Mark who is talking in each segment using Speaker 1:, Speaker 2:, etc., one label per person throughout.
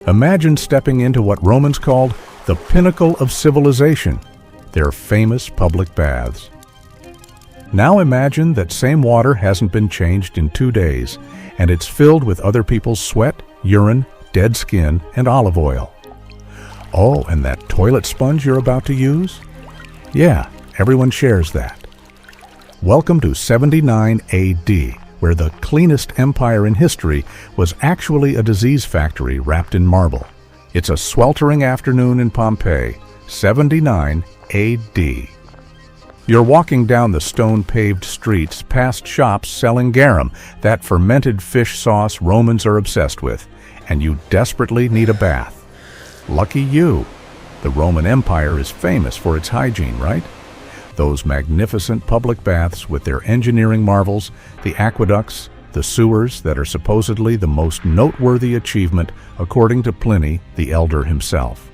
Speaker 1: Imagine stepping into what Romans called the pinnacle of civilization, their famous public baths. Now imagine that same water hasn't been changed in 2 days, and it's filled with other people's sweat, urine, dead skin, and olive oil. Oh, and that toilet sponge you're about to use? Yeah, everyone shares that. Welcome to 79 AD, where the cleanest empire in history was actually a disease factory wrapped in marble. It's a sweltering afternoon in Pompeii, 79 AD. You're walking down the stone-paved streets past shops selling garum, that fermented fish sauce Romans are obsessed with, and you desperately need a bath. Lucky you. The Roman Empire is famous for its hygiene, right? Those magnificent public baths with their engineering marvels, the aqueducts, the sewers that are supposedly the most noteworthy achievement according to Pliny the Elder himself.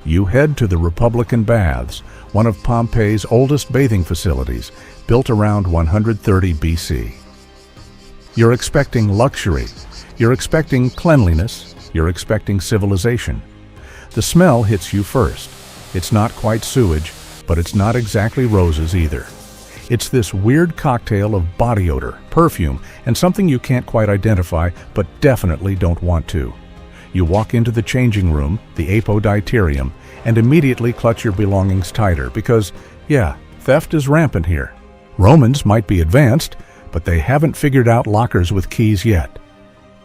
Speaker 1: You head to the Republican Baths, one of Pompeii's oldest bathing facilities, built around 130 BC. You're expecting luxury, you're expecting cleanliness, you're expecting civilization. The smell hits you first. It's not quite sewage, but it's not exactly roses either. It's this weird cocktail of body odor, perfume, and something you can't quite identify, but definitely don't want to. You walk into the changing room, the apoditarium, and immediately clutch your belongings tighter because, yeah, theft is rampant here. Romans might be advanced, but they haven't figured out lockers with keys yet.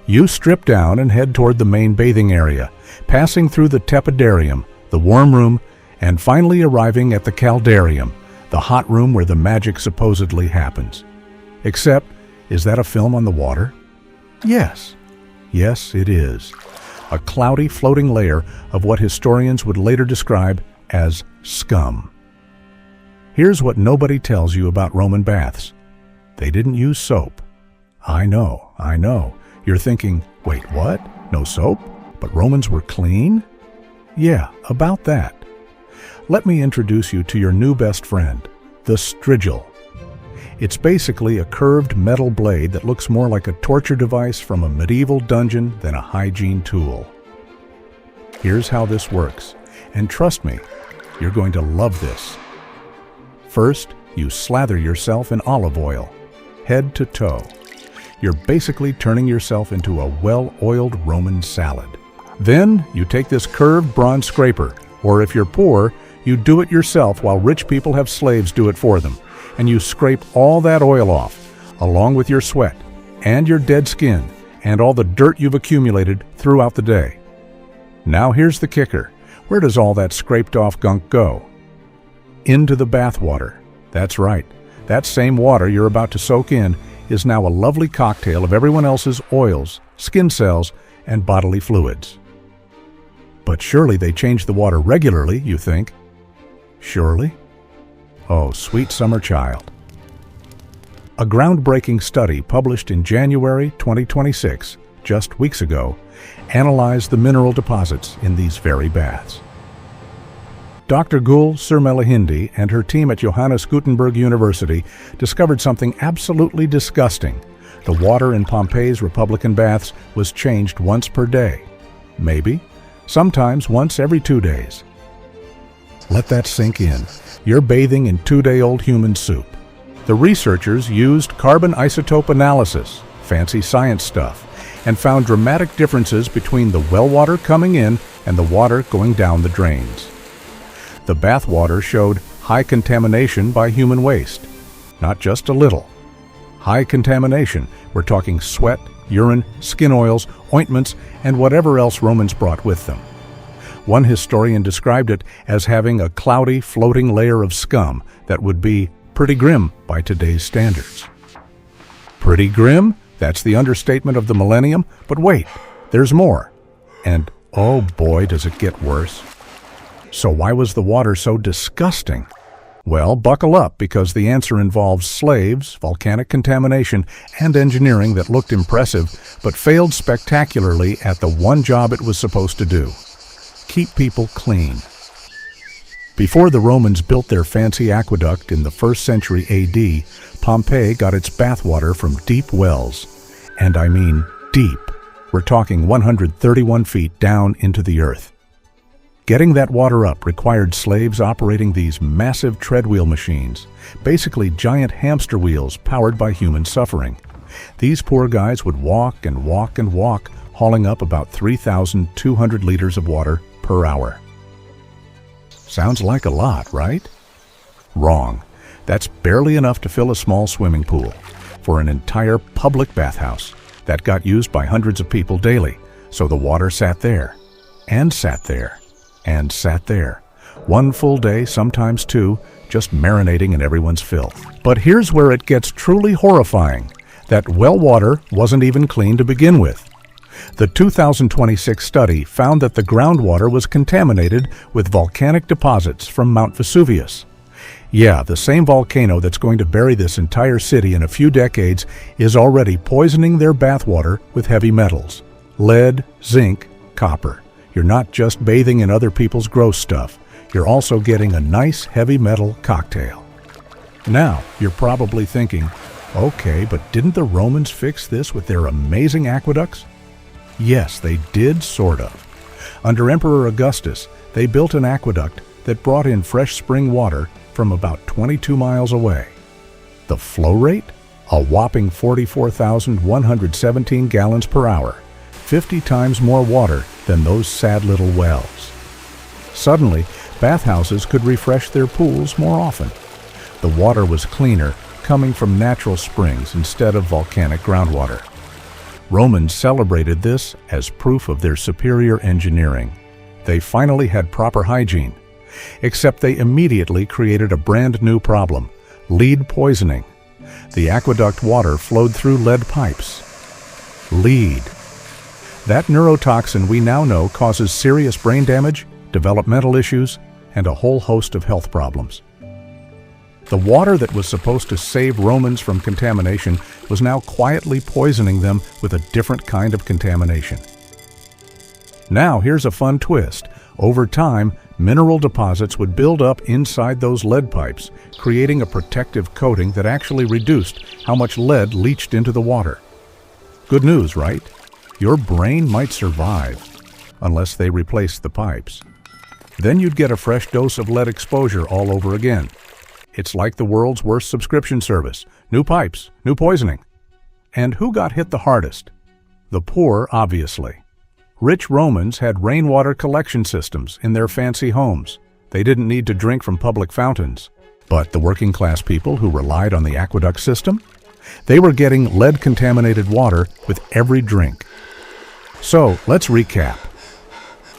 Speaker 1: You strip down and head toward the main bathing area, passing through the tepidarium, the warm room, and finally arriving at the caldarium, the hot room where the magic supposedly happens. Except, is that a film on the water? Yes. Yes, it is. A cloudy floating layer of what historians would later describe as scum. Here's what nobody tells you about Roman baths. They didn't use soap. I know. You're thinking, wait, what? No soap? But Romans were clean? Yeah, about that. Let me introduce you to your new best friend, the strigil. It's basically a curved metal blade that looks more like a torture device from a medieval dungeon than a hygiene tool. Here's how this works, and trust me, you're going to love this. First, you slather yourself in olive oil, head to toe. You're basically turning yourself into a well-oiled Roman salad. Then, you take this curved bronze scraper, or if you're poor, you do it yourself while rich people have slaves do it for them, and you scrape all that oil off, along with your sweat, and your dead skin, and all the dirt you've accumulated throughout the day. Now here's the kicker. Where does all that scraped off gunk go? Into the bath water. That's right. That same water you're about to soak in is now a lovely cocktail of everyone else's oils, skin cells, and bodily fluids. But surely they change the water regularly, you think? Surely? Oh, sweet summer child. A groundbreaking study published in January 2026, just weeks ago, analyzed the mineral deposits in these very baths. Dr. Gul Surmelahindi and her team at Johannes Gutenberg University discovered something absolutely disgusting. The water in Pompeii's Republican baths was changed once per day. Maybe, sometimes once every 2 days. Let that sink in. You're bathing in 2-day-old human soup. The researchers used carbon isotope analysis, fancy science stuff, and found dramatic differences between the well water coming in and the water going down the drains. The bath water showed high contamination by human waste. Not just a little. High contamination, we're talking sweat, urine, skin oils, ointments, and whatever else Romans brought with them. One historian described it as having a cloudy, floating layer of scum that would be pretty grim by today's standards. Pretty grim? That's the understatement of the millennium. But wait, there's more. And oh boy, does it get worse. So why was the water so disgusting? Well, buckle up, because the answer involves slaves, volcanic contamination, and engineering that looked impressive, but failed spectacularly at the one job it was supposed to do: keep people clean. Before the Romans built their fancy aqueduct in the 1st century AD, Pompeii got its bathwater from deep wells. And I mean deep. We're talking 131 feet down into the earth. Getting that water up required slaves operating these massive treadwheel machines, basically giant hamster wheels powered by human suffering. These poor guys would walk and walk and walk, hauling up about 3,200 liters of water per hour. Sounds like a lot, right? Wrong. That's barely enough to fill a small swimming pool for an entire public bathhouse that got used by hundreds of people daily. So the water sat there, and sat there, and sat there. One full day, sometimes two, just marinating in everyone's filth. But here's where it gets truly horrifying. That well water wasn't even clean to begin with. The 2026 study found that the groundwater was contaminated with volcanic deposits from Mount Vesuvius. Yeah, the same volcano that's going to bury this entire city in a few decades is already poisoning their bathwater with heavy metals. Lead, zinc, copper. You're not just bathing in other people's gross stuff. You're also getting a nice heavy metal cocktail. Now, you're probably thinking, okay, but didn't the Romans fix this with their amazing aqueducts? Yes, they did, sort of. Under Emperor Augustus, they built an aqueduct that brought in fresh spring water from about 22 miles away. The flow rate? A whopping 44,117 gallons per hour, 50 times more water than those sad little wells. Suddenly, bathhouses could refresh their pools more often. The water was cleaner, coming from natural springs instead of volcanic groundwater. Romans celebrated this as proof of their superior engineering. They finally had proper hygiene. Except they immediately created a brand new problem: lead poisoning. The aqueduct water flowed through lead pipes. Lead. That neurotoxin we now know causes serious brain damage, developmental issues, and a whole host of health problems. The water that was supposed to save Romans from contamination was now quietly poisoning them with a different kind of contamination. Now here's a fun twist. Over time, mineral deposits would build up inside those lead pipes, creating a protective coating that actually reduced how much lead leached into the water. Good news, right? Your brain might survive, unless they replace the pipes. Then you'd get a fresh dose of lead exposure all over again. It's like the world's worst subscription service. New pipes, new poisoning. And who got hit the hardest? The poor, obviously. Rich Romans had rainwater collection systems in their fancy homes. They didn't need to drink from public fountains. But the working class people who relied on the aqueduct system? They were getting lead-contaminated water with every drink. So, let's recap.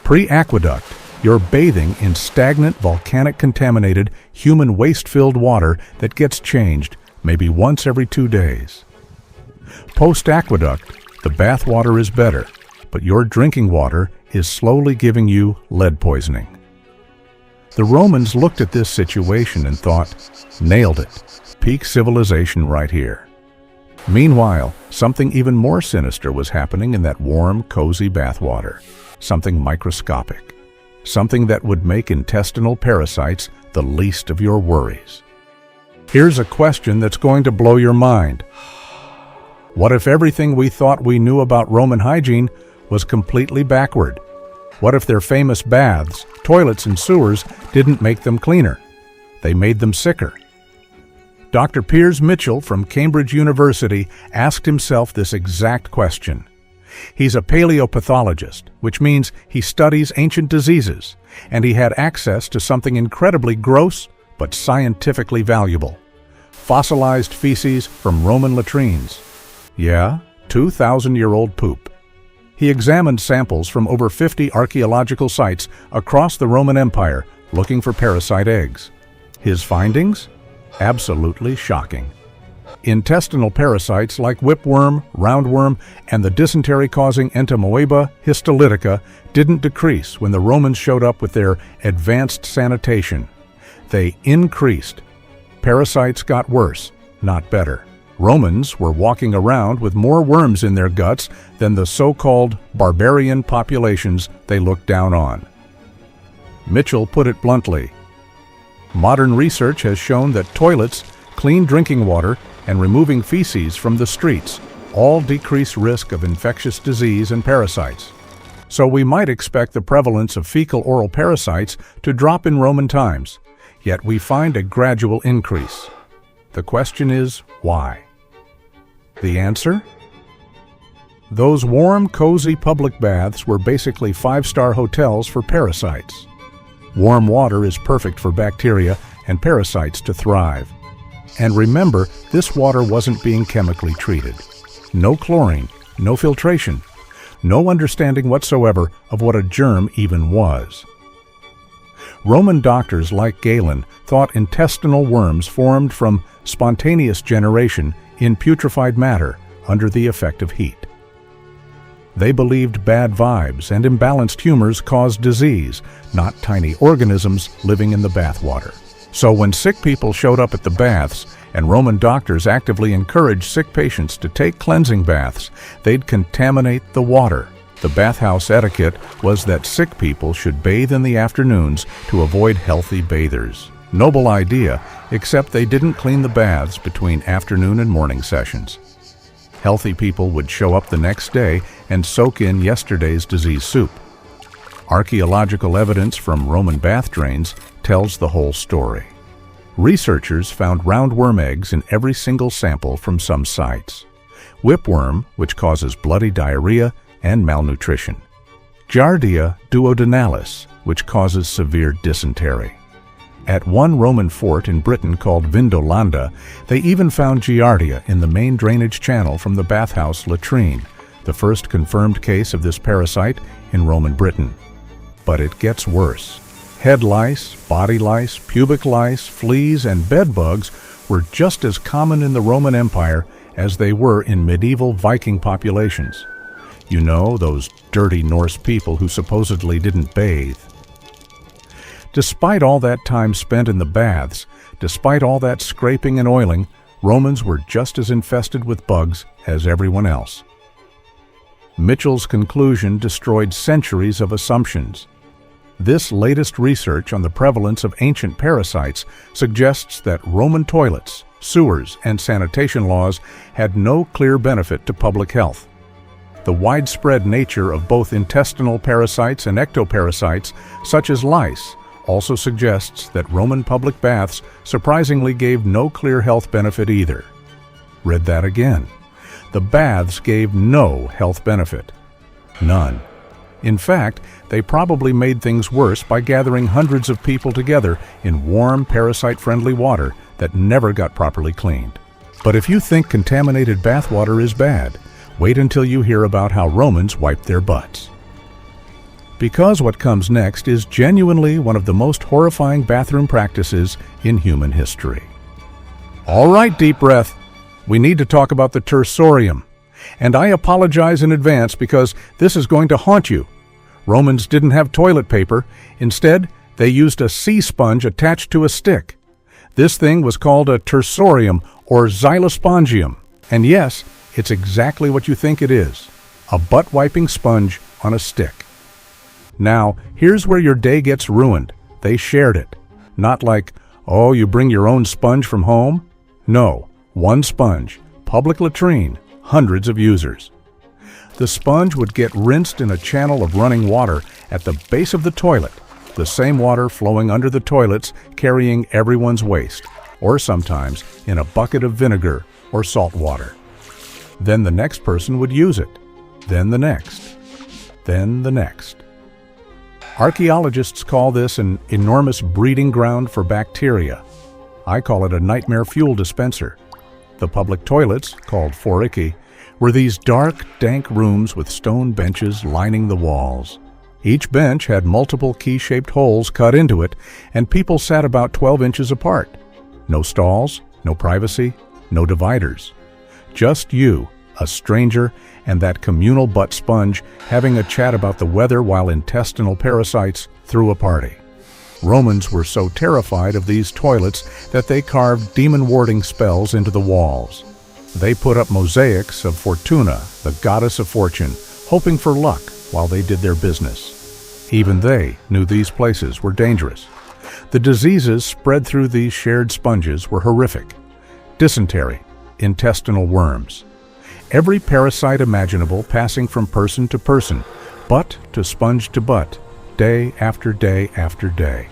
Speaker 1: Pre-aqueduct, you're bathing in stagnant, volcanic-contaminated, human waste-filled water that gets changed maybe once every 2 days. Post-aqueduct, the bath water is better, but your drinking water is slowly giving you lead poisoning. The Romans looked at this situation and thought, nailed it, peak civilization right here. Meanwhile, something even more sinister was happening in that warm, cozy bathwater, something microscopic, something that would make intestinal parasites the least of your worries. Here's a question that's going to blow your mind. What if everything we thought we knew about Roman hygiene was completely backward? What if their famous baths, toilets, and sewers didn't make them cleaner? They made them sicker. Dr. Piers Mitchell from Cambridge University asked himself this exact question. He's a paleopathologist, which means he studies ancient diseases, and he had access to something incredibly gross but scientifically valuable: fossilized feces from Roman latrines. Yeah, 2,000-year-old poop. He examined samples from over 50 archaeological sites across the Roman Empire looking for parasite eggs. His findings? Absolutely shocking. Intestinal parasites like whipworm, roundworm, and the dysentery-causing Entamoeba histolytica didn't decrease when the Romans showed up with their advanced sanitation. They increased. Parasites got worse, not better. Romans were walking around with more worms in their guts than the so-called barbarian populations they looked down on. Mitchell put it bluntly. Modern research has shown that toilets, clean drinking water, and removing feces from the streets all decrease risk of infectious disease and parasites. So we might expect the prevalence of fecal oral parasites to drop in Roman times, yet we find a gradual increase. The question is, why? The answer? Those warm, cozy public baths were basically five-star hotels for parasites. Warm water is perfect for bacteria and parasites to thrive. And remember, this water wasn't being chemically treated. No chlorine, no filtration, no understanding whatsoever of what a germ even was. Roman doctors like Galen thought intestinal worms formed from spontaneous generation in putrefied matter under the effect of heat. They believed bad vibes and imbalanced humors caused disease, not tiny organisms living in the bathwater. So when sick people showed up at the baths, and Roman doctors actively encouraged sick patients to take cleansing baths, they'd contaminate the water. The bathhouse etiquette was that sick people should bathe in the afternoons to avoid healthy bathers. Noble idea, except they didn't clean the baths between afternoon and morning sessions. Healthy people would show up the next day and soak in yesterday's disease soup. Archaeological evidence from Roman bath drains tells the whole story. Researchers found roundworm eggs in every single sample from some sites. Whipworm, which causes bloody diarrhea and malnutrition. Giardia duodenalis, which causes severe dysentery. At one Roman fort in Britain called Vindolanda, they even found Giardia in the main drainage channel from the bathhouse latrine, the first confirmed case of this parasite in Roman Britain. But it gets worse. Head lice, body lice, pubic lice, fleas, and bed bugs were just as common in the Roman Empire as they were in medieval Viking populations. You know, those dirty Norse people who supposedly didn't bathe. Despite all that time spent in the baths, despite all that scraping and oiling, Romans were just as infested with bugs as everyone else. Mitchell's conclusion destroyed centuries of assumptions. This latest research on the prevalence of ancient parasites suggests that Roman toilets, sewers, and sanitation laws had no clear benefit to public health. The widespread nature of both intestinal parasites and ectoparasites, such as lice, also suggests that Roman public baths surprisingly gave no clear health benefit either. Read that again. The baths gave no health benefit. None. In fact, they probably made things worse by gathering hundreds of people together in warm, parasite-friendly water that never got properly cleaned. But if you think contaminated bathwater is bad, wait until you hear about how Romans wiped their butts. Because what comes next is genuinely one of the most horrifying bathroom practices in human history. All right, deep breath. We need to talk about the tersorium. And I apologize in advance because this is going to haunt you. Romans didn't have toilet paper. Instead, they used a sea sponge attached to a stick. This thing was called a tersorium or xylospongium. And yes, it's exactly what you think it is. A butt-wiping sponge on a stick. Now, here's where your day gets ruined. They shared it. Not like, oh, you bring your own sponge from home? No, one sponge, public latrine, hundreds of users. The sponge would get rinsed in a channel of running water at the base of the toilet, the same water flowing under the toilets carrying everyone's waste, or sometimes in a bucket of vinegar or salt water. Then the next person would use it, then the next, then the next. Archaeologists call this an enormous breeding ground for bacteria. I call it a nightmare fuel dispenser. The public toilets, called foriki, were these dark, dank rooms with stone benches lining the walls. Each bench had multiple key-shaped holes cut into it, and people sat about 12 inches apart. No stalls, no privacy, no dividers. Just you, a stranger, and that communal butt sponge having a chat about the weather while intestinal parasites threw a party. Romans were so terrified of these toilets that they carved demon-warding spells into the walls. They put up mosaics of Fortuna, the goddess of fortune, hoping for luck while they did their business. Even they knew these places were dangerous. The diseases spread through these shared sponges were horrific. Dysentery, intestinal worms. Every parasite imaginable passing from person to person, butt to sponge to butt, day after day after day.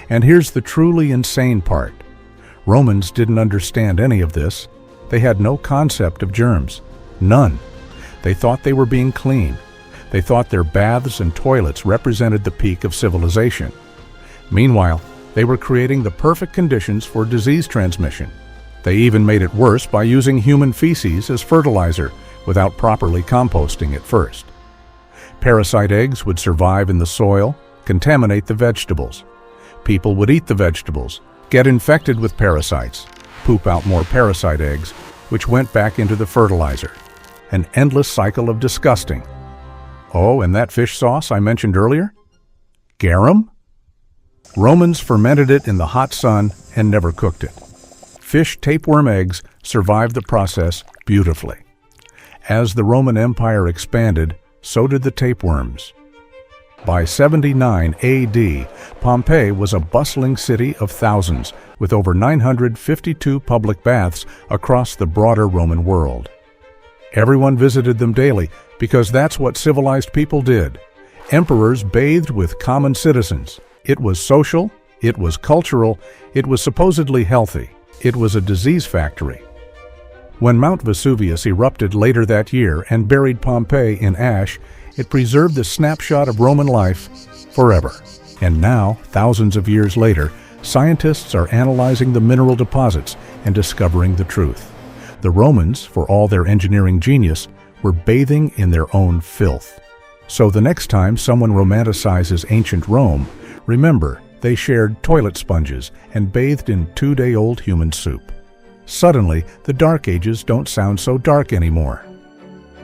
Speaker 1: And here's the truly insane part. Romans didn't understand any of this. They had no concept of germs. None. They thought they were being clean. They thought their baths and toilets represented the peak of civilization. Meanwhile, they were creating the perfect conditions for disease transmission. They even made it worse by using human feces as fertilizer without properly composting it first. Parasite eggs would survive in the soil, contaminate the vegetables. People would eat the vegetables, get infected with parasites, poop out more parasite eggs, which went back into the fertilizer. An endless cycle of disgusting. Oh, and that fish sauce I mentioned earlier? Garum? Romans fermented it in the hot sun and never cooked it. Fish tapeworm eggs survived the process beautifully. As the Roman Empire expanded, so did the tapeworms. By 79 AD, Pompeii was a bustling city of thousands, with over 952 public baths across the broader Roman world. Everyone visited them daily because that's what civilized people did. Emperors bathed with common citizens. It was social, it was cultural, it was supposedly healthy. It was a disease factory. When Mount Vesuvius erupted later that year and buried Pompeii in ash, it preserved the snapshot of Roman life forever. And now, thousands of years later, scientists are analyzing the mineral deposits and discovering the truth. The Romans, for all their engineering genius, were bathing in their own filth. So the next time someone romanticizes ancient Rome, remember, they shared toilet sponges and bathed in 2-day-old human soup. Suddenly, the Dark Ages don't sound so dark anymore.